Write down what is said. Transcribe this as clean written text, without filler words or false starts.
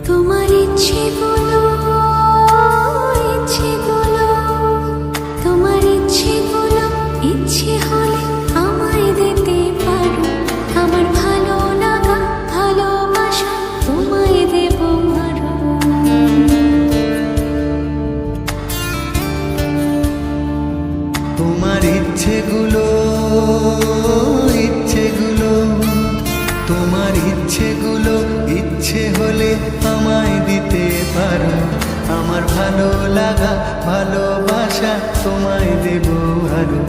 তোমার ইচ্ছেগুলো, ইচ্ছেগুলো, তোমার ইচ্ছেগুলো, ইচ্ছে হলে আমায় দিতে পারো। আমার ভালো লাগা, ভালোবাসা তোমায় দেব আরো। তোমার ইচ্ছেগুলো, ইচ্ছেগুলো, তোমার ইচ্ছেগুলো, ইচ্ছে হলে আমায় দিতে পারো। আমার ভালো লাগা, ভালোবাসা তোমায় দেব আরো।